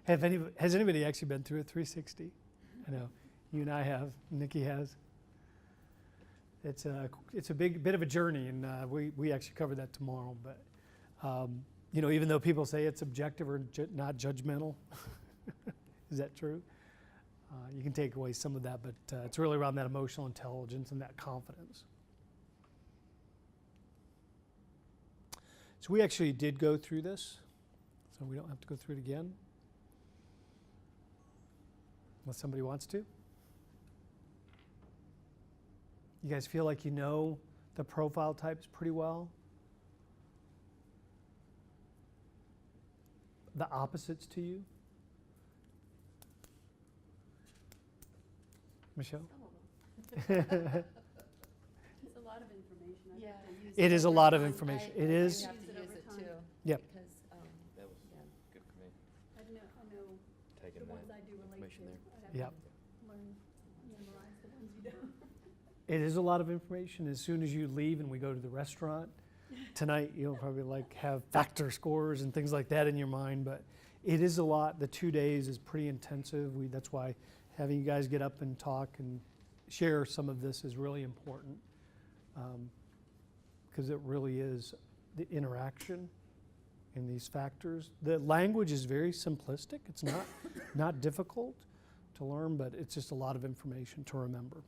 Has anybody actually been through a 360? I know you and I have. Nikki has. It's a bit of a journey, and we actually cover that tomorrow. But even though people say it's objective or not judgmental, is that true? You can take away some of that, but it's really around that emotional intelligence and that confidence. So we actually did go through this, so we don't have to go through it again. Unless somebody wants to. You guys feel like you know the profile types pretty well? The opposites to you? Michelle? It's a lot of information. Yeah. It is a lot of information. It is. You have to use it too. Yep. Because, That was good for me. I know Taking the that ones I do relate to. information there. I have Yep. to learn, memorize the ones you don't. It is a lot of information. As soon as you leave and we go to the restaurant tonight, you'll probably have factor scores and things like that in your mind, but it is a lot. The 2 days is pretty intensive. That's why having you guys get up and talk and share some of this is really important, because it really is the interaction in these factors. The language is very simplistic. It's not difficult to learn, but it's just a lot of information to remember.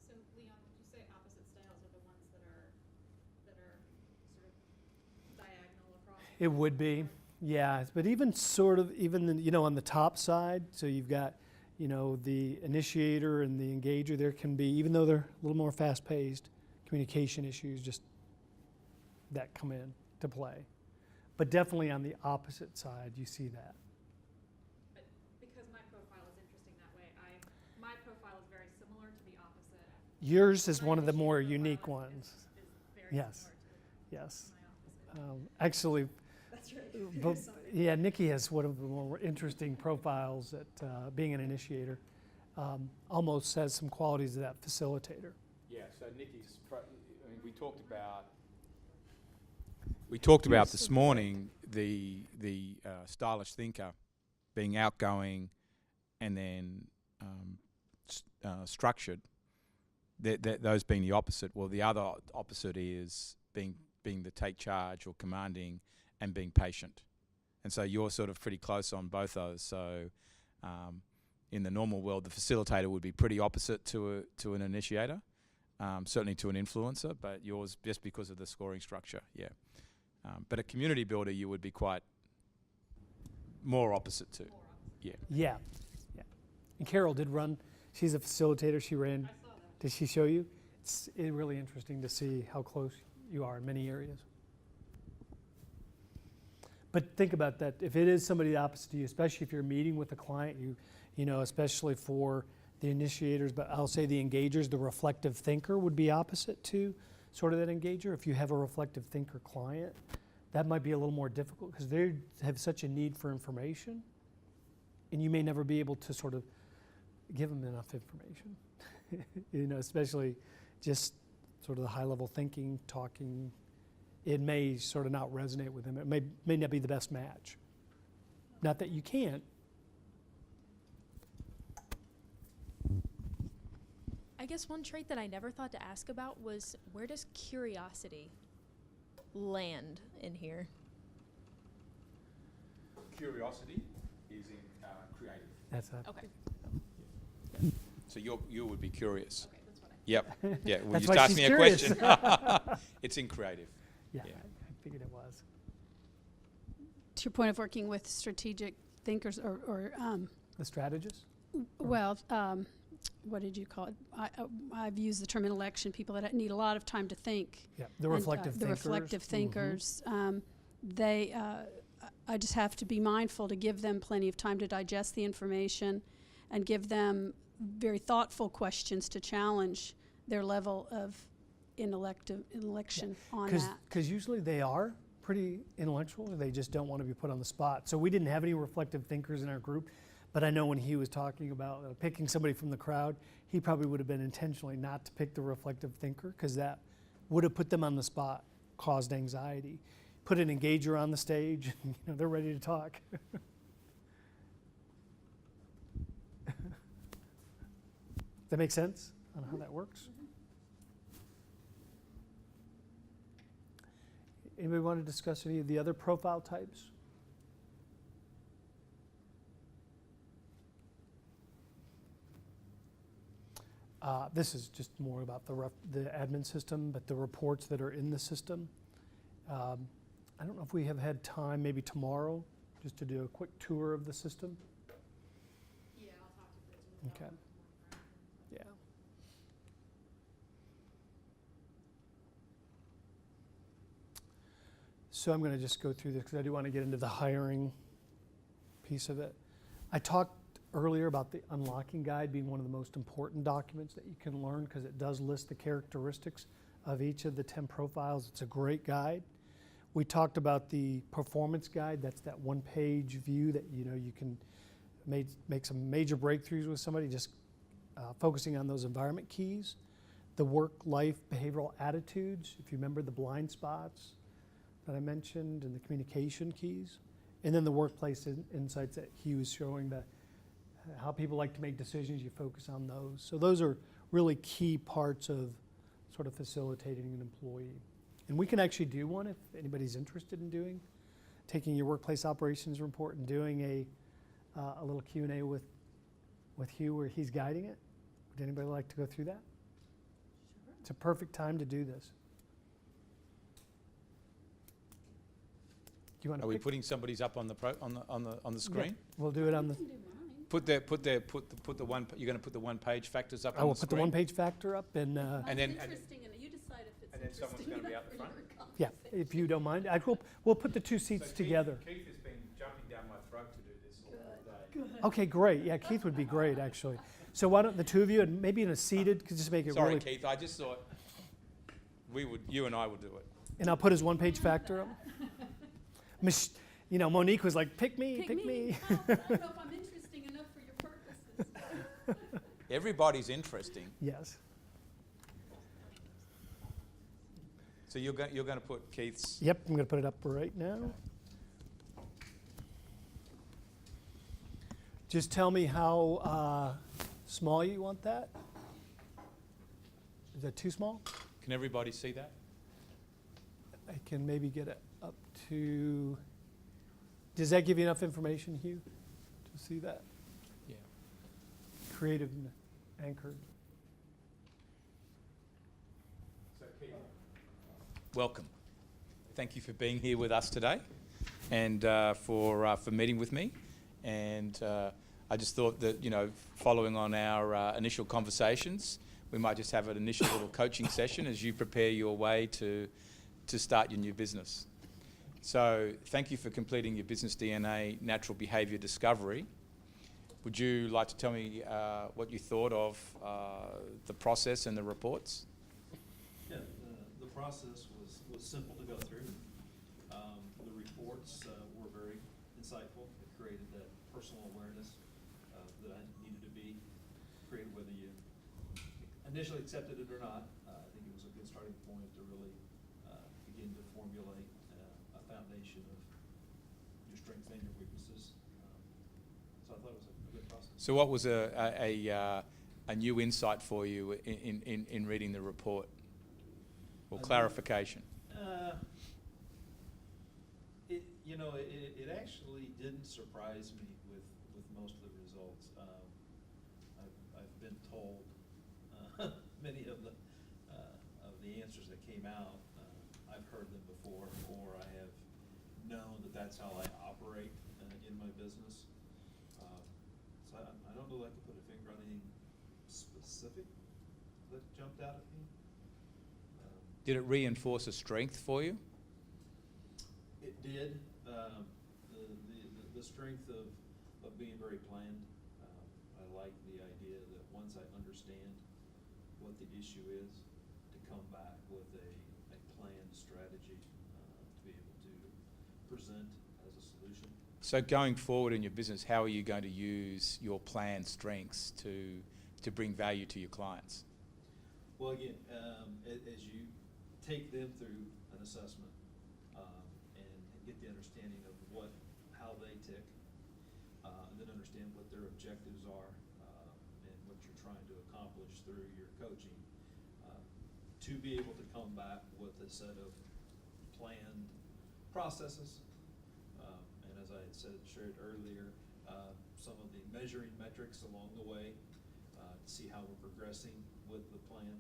So Leon, would you say opposite styles are the ones that are sort of diagonal across? It would be, yeah. But even on the top side, so you've got the initiator and the engager. There can be, even though they're a little more fast-paced, communication issues just that come in to play. But definitely on the opposite side, you see that. But because my profile is interesting that way, my profile is very similar to the opposite. Yours is My one of the initiator more profile unique is ones. very Yes. similar Yes. to my opposite. Actually, That's right. but, yeah, Nikki has one of the more interesting profiles at being an initiator. Almost has some qualities of that facilitator. Yeah, so Nikki's, we talked about this morning the stylish thinker being outgoing and then structured, those being the opposite. Well, the other opposite is being the take charge or commanding and being patient. And so you're sort of pretty close on both those. So in the normal world, the facilitator would be pretty opposite to an initiator, certainly to an influencer, but yours just because of the scoring structure, yeah. But a community builder, you would be quite more opposite to. Yeah. Yeah. And Carol did run. She's a facilitator. She ran. I saw that. Did she show you? It's really interesting to see how close you are in many areas. But think about that. If it is somebody opposite to you, especially if you're meeting with a client, especially for the initiators, but I'll say the engagers, the reflective thinker would be opposite to sort of that engager. If you have a reflective thinker client, that might be a little more difficult because they have such a need for information, and you may never be able to sort of give them enough information. Especially just sort of the high-level thinking, talking. It may sort of not resonate with them. It may not be the best match. Not that you can't. I guess one trait that I never thought to ask about was, where does curiosity land in here? Curiosity is in creative. That's that. Okay. So you would be curious. Okay, that's what I Yep. Yeah. Well, That's you why just asked she's me a curious. question. It's in creative. Yeah, Yeah. I figured it was. To your point of working with strategic thinkers or The strategist? what did you call it? I've used the term intellection, people that need a lot of time to think. Yeah, the And, reflective the thinkers. reflective Mhm. thinkers, I just have to be mindful to give them plenty of time to digest the information and give them very thoughtful questions to challenge their level of intellection on that. Because usually they are pretty intellectual, they just don't want to be put on the spot. So we didn't have any reflective thinkers in our group, but I know when he was talking about picking somebody from the crowd, he probably would have been intentionally not to pick the reflective thinker because that would have put them on the spot, caused anxiety. Put an engager on the stage, and they're ready to talk. that make sense on how that works? Anybody want to discuss any of the other profile types? This is just more about the admin system, but the reports that are in the system. I don't know if we have had time, maybe tomorrow, just to do a quick tour of the system. Yeah, I'll talk to Bridget about Okay. it. Yeah. So I'm going to just go through this because I do want to get into the hiring piece of it. I talked earlier about the unlocking guide being one of the most important documents that you can learn because it does list the characteristics of each of the 10 profiles. It's a great guide. We talked about the performance guide. That's that one-page view that you can make some major breakthroughs with somebody, just focusing on those environment keys. The work-life behavioral attitudes, if you remember the blind spots that I mentioned, and the communication keys. And then the workplace insights that he was showing, how people like to make decisions, you focus on those. So those are really key parts of sort of facilitating an employee. And we can actually do one if anybody's interested in taking your workplace operations report and doing a little Q&A with Hugh where he's guiding it. Would anybody like to go through that? Sure. It's a perfect time to do this. Do you want to Are we pick? putting somebody's up on the screen? Yeah, we'll do it on the. You can do mine. Put the one. You're going to put the one-page factors up I on will the put the screen. one-page factor up and. And then- Interesting, and you decide if it's and then someone's interesting gonna be enough out the for front? your Yeah, if you don't mind. We'll put the two seats together. Keith has been jumping down my throat to do this all day. Okay, great. Yeah, Keith would be great, actually. So why don't the two of you, and maybe in a seated, could just make it Sorry, really. Keith. I just thought you and I would do it. And I'll put his one-page factor up. Monique was like, pick me. Well, I don't know if I'm interesting enough for your purposes. Everybody's interesting. Yes. So you're going to put Keith's. Yep, I'm going to put it up right now. Just tell me how small you want that. Is that too small? Can everybody see that? I can maybe get it up to. Does that give you enough information, Hugh, to see that? Yeah. Creative and anchored. Welcome. Thank you for being here with us today, and for meeting with me. And I just thought that following on our initial conversations, we might just have an initial little coaching session as you prepare your way to start your new business. So thank you for completing your business DNA natural behaviour discovery. Would you like to tell me what you thought of the process and the reports? Yeah, the process was simple to go through. The reports were very insightful. It created that personal awareness that I needed to be created, whether you initially accepted it or not. I think it was a good starting point to really begin to formulate a foundation of your strengths and your weaknesses. So I thought it was a good process. So what was a new insight for you in reading the report, or clarification? It actually didn't surprise me with most of the results. I've been told many of the answers that came out. I've heard them before, or I have known that that's how I operate in my business. So I don't know that I can put a finger on anything specific that jumped out at me. Did it reinforce a strength for you? It did. The strength of being very planned. I like the idea that once I understand what the issue is, to come back with a planned strategy to be able to present as a solution. So going forward in your business, how are you going to use your planned strengths to bring value to your clients? Well, again, as you take them through an assessment and get the understanding of how they tick, and then understand what their objectives are and what you're trying to accomplish through your coaching, to be able to come back with a set of planned processes. And as I had shared earlier, some of the measuring metrics along the way, to see how we're progressing with the plan.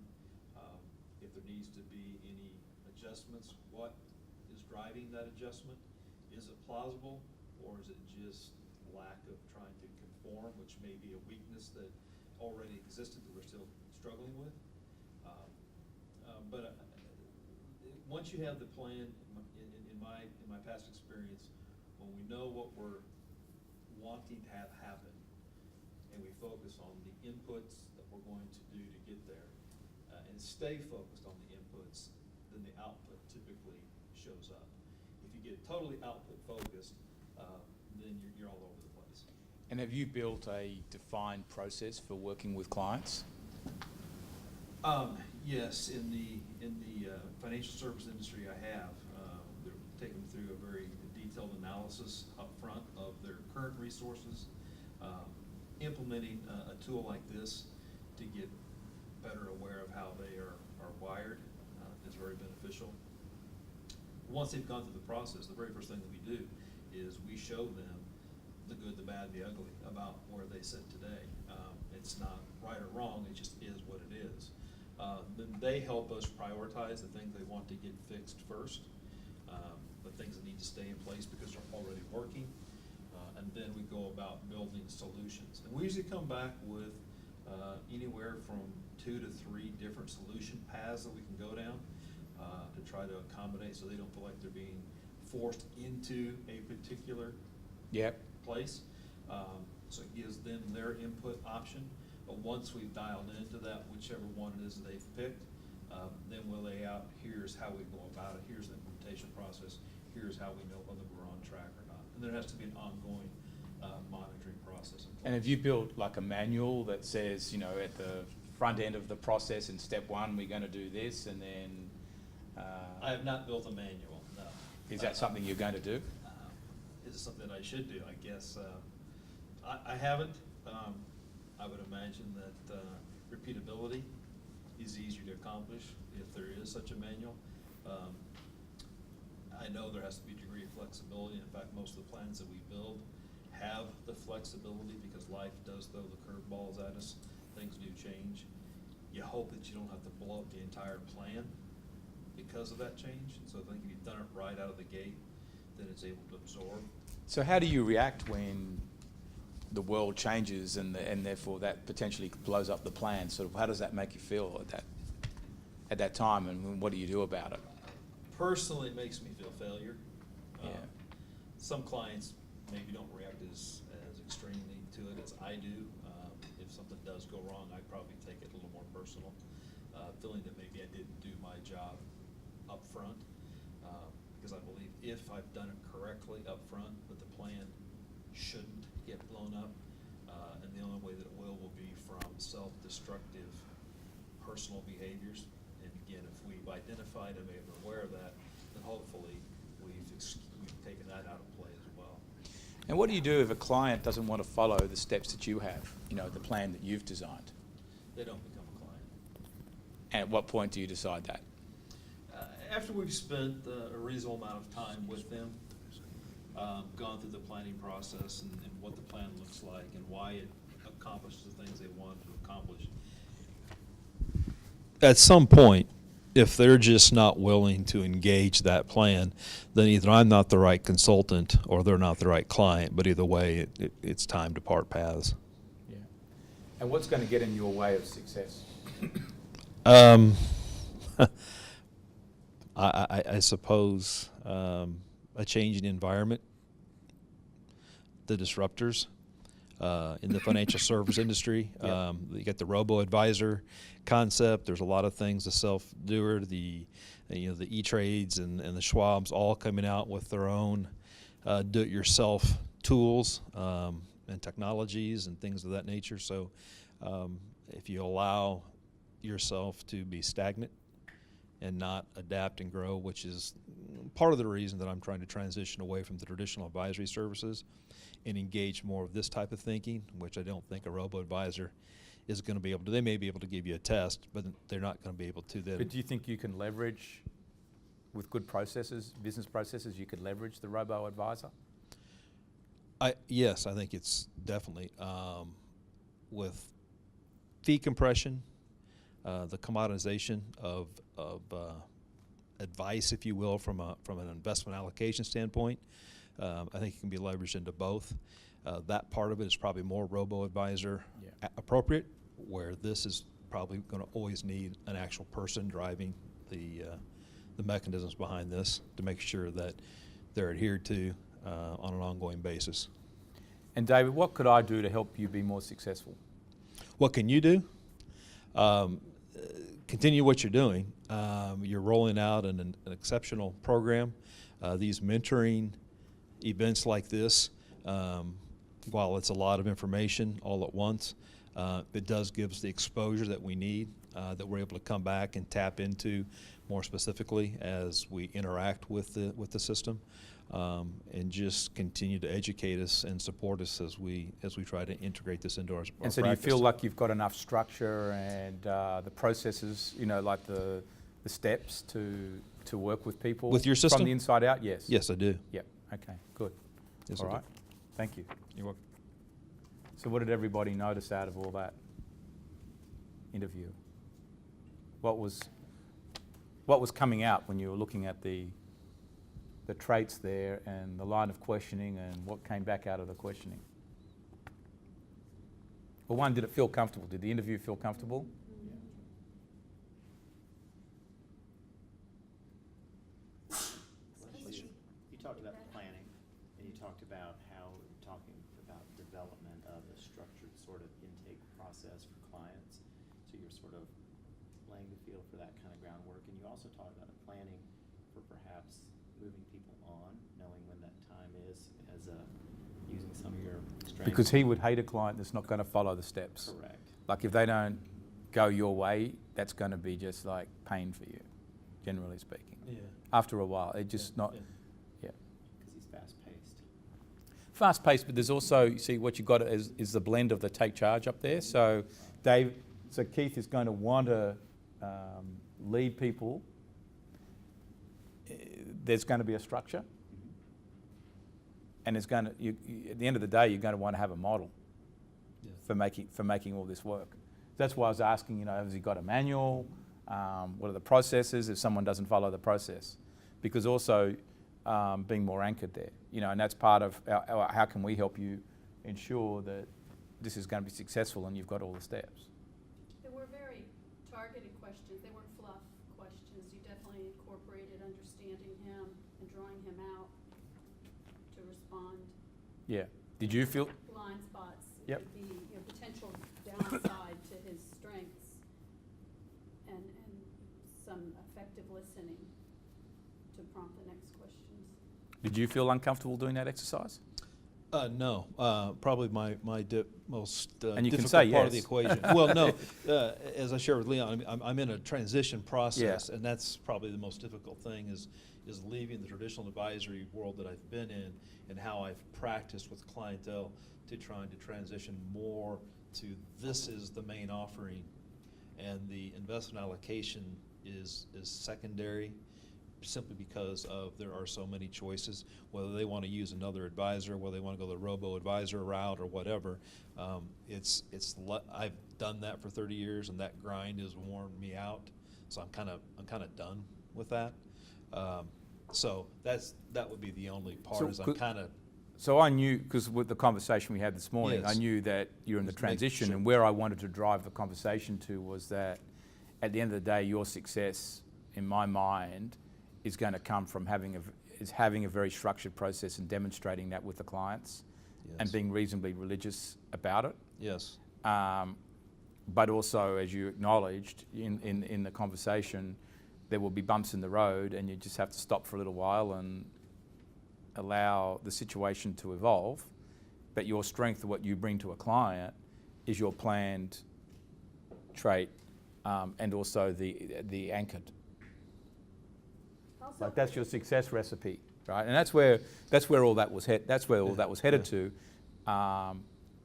If there needs to be any adjustments, what is driving that adjustment? Is it plausible, or is it just lack of trying to conform, which may be a weakness that already existed that we're still struggling with? But once you have the plan, in my past experience, when we know what we're wanting to have happen, and we focus on the inputs that we're going to do to get there, and stay focused on the inputs, then the output typically shows up. If you get totally output focused, then you're all over the place. And have you built a defined process for working with clients? Yes, in the financial service industry, I have. They're taking them through a very detailed analysis up front of their current resources. Implementing a tool like this to get better aware of how they are wired is very beneficial. Once they've gone through the process, the very first thing that we do is we show them the good, the bad, the ugly about where they sit today. It's not right or wrong, it just is what it is. Then they help us prioritize the things they want to get fixed first, the things that need to stay in place because they're already working, and then we go about building solutions. And we usually come back with anywhere from 2 to 3 different solution paths that we can go down to try to accommodate so they don't feel like they're being forced into a particular place. So it gives them their input option. But once we've dialed into that, whichever one it is they've picked, then we'll lay out, here's how we go about it, here's the implementation process, here's how we know whether we're on track or not. And there has to be an ongoing monitoring process in place. And have you built like a manual that says, you know, at the front end of the process in step 1, we're going to do this, and then... I have not built a manual, no. Is that something you're going to do? Is it something I should do? I guess I haven't. I would imagine that repeatability is easier to accomplish if there is such a manual. I know there has to be a degree of flexibility. In fact, most of the plans that we build have the flexibility because life does throw the curveballs at us. Things do change. You hope that you don't have to blow up the entire plan because of that change. And so I think if you've done it right out of the gate, then it's able to absorb. So how do you react when the world changes and therefore that potentially blows up the plan? Sort of how does that make you feel at that time, and what do you do about it? Personally, it makes me feel failure. Yeah. Some clients maybe don't react as extremely to it as I do. If something does go wrong, I probably take it a little more personal, feeling that maybe I didn't do my job up front, because I believe if I've done it correctly up front, that the plan shouldn't get blown up, and the only way that it will be from self-destructive personal behaviors. And again, if we've identified and made them aware of that, then hopefully we've taken that out of play as well. And what do you do if a client doesn't want to follow the steps that you have, you know, the plan that you've designed? They don't become a client. And at what point do you decide that? After we've spent a reasonable amount of time with them, gone through the planning process and what the plan looks like and why it accomplishes the things they want to accomplish. At some point, if they're just not willing to engage that plan, then either I'm not the right consultant or they're not the right client. But either way, it's time to part paths. Yeah. And what's going to get in your way of success? I suppose a changing environment, the disruptors in the financial service industry. Yep. You got the robo-advisor concept. There's a lot of things, the self-doer, the E-Trades and the Schwabs all coming out with their own do-it-yourself tools and technologies and things of that nature. So if you allow yourself to be stagnant and not adapt and grow, which is part of the reason that I'm trying to transition away from the traditional advisory services and engage more of this type of thinking, which I don't think a robo-advisor is going to be able to. They may be able to give you a test, but they're not going to be able to then. But do you think you can leverage, with good processes, business processes, you could leverage the robo-advisor? Yes, I think it's definitely with fee compression, the commoditization of advice, if you will, from an investment allocation standpoint. I think it can be leveraged into both. That part of it is probably more robo-advisor appropriate, where this is probably going to always need an actual person driving the mechanisms behind this to make sure that they're adhered to on an ongoing basis. And David, what could I do to help you be more successful? What can you do? Continue what you're doing. You're rolling out an exceptional program. These mentoring events like this, while it's a lot of information all at once, it does give us the exposure that we need, that we're able to come back and tap into more specifically as we interact with the system, and just continue to educate us and support us as we try to integrate this into our And so practice. do you feel like you've got enough structure and the processes, like the steps to work with people? With your system? From the inside out, yes. Yes, I do. Yep, okay, good. Yes, All I do. right, thank you. You're welcome. So what did everybody notice out of all that interview? What was coming out when you were looking at the traits there and the line of questioning and what came back out of the questioning? Well, one, did it feel comfortable? Did the interview feel comfortable? You talked about planning, and you talked about how talking about development of a structured sort of intake process for clients. So you're sort of laying the field for that kind of groundwork, and you also talked about planning for perhaps moving people on, knowing when that time is, as using some of your strengths. Because he would hate a client that's not going to follow the steps. Correct. Like if they don't go your way, that's going to be just like pain for you, generally speaking. Yeah. After a while, it just not. Yeah. Because he's fast-paced. Fast-paced, but there's also, you see, what you've got is the blend of the take charge up there. So Keith is going to want to lead people. There's going to be a structure, and it's going to. At the end of the day, you're going to want to have a model for making all this work. That's why I was asking. Has he got a manual? What are the processes if someone doesn't follow the process? Because also being more anchored there, and that's part of how can we help you ensure that this is going to be successful and you've got all the steps. There were very targeted questions. They weren't fluff questions. You definitely incorporated understanding him and drawing him out to respond. Yeah. Did you feel? Blind spots. Yep. Could be potential downside to his strengths, and some effective listening to prompt the next questions. Did you feel uncomfortable doing that exercise? No, probably my most And you can difficult say part of the yes. equation. Well, no, as I shared with Leon, I'm in a transition process, Yeah. and that's probably the most difficult thing is leaving the traditional advisory world that I've been in and how I've practiced with clientele to trying to transition more to this is the main offering, and the investment allocation is secondary, simply because of there are so many choices, whether they want to use another advisor, whether they want to go the robo-advisor route or whatever. I've done that for 30 years, and that grind has worn me out. So I'm kind of done with that. So that would be the only part. So is I'm kind of. So I knew, because with the conversation we had this morning, I Yes. knew that you're in the Just making transition, sure. and where I wanted to drive the conversation to was that at the end of the day, your success, in my mind, is going to come from having a very structured process and demonstrating that with the clients, and Yes. being reasonably religious about it. Yes. But also, as you acknowledged in the conversation, there will be bumps in the road, and you just have to stop for a little while and allow the situation to evolve. But your strength, what you bring to a client, is your planned trait, and also the anchored. Also, Like that's your success recipe, right? And that's where all that was headed to.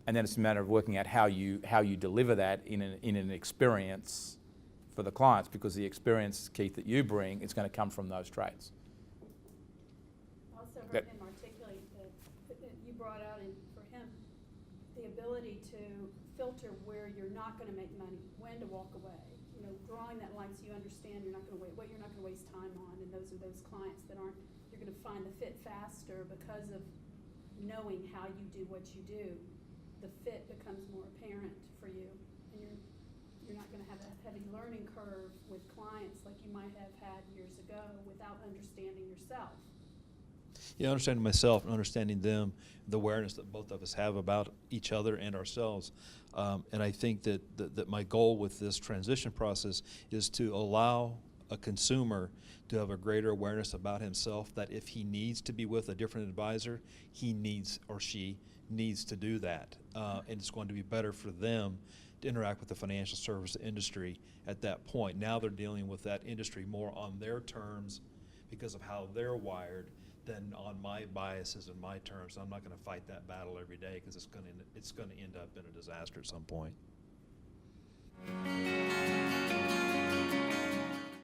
And then it's a matter of working out how you deliver that in an experience for the clients, because the experience, Keith, that you bring is going to come from those traits. Also That- heard him articulate that you brought out for him the ability to filter where you're not going to make money, when to walk away. You know, drawing that line so you understand you're not going to wait, what you're not going to waste time on, and those are those clients that aren't. You're going to find the fit faster because of knowing how you do what you do. The fit becomes more apparent for you, and you're not going to have a heavy learning curve with clients like you might have had years ago without understanding yourself. Yeah, understanding myself and understanding them, the awareness that both of us have about each other and ourselves. And I think that my goal with this transition process is to allow a consumer to have a greater awareness about himself, that if he needs to be with a different advisor, he needs, or she needs to do that. And it's going to be better for them to interact with the financial service industry at that point. Now they're dealing with that industry more on their terms because of how they're wired than on my biases and my terms. I'm not going to fight that battle every day because it's going to end up in a disaster at some point.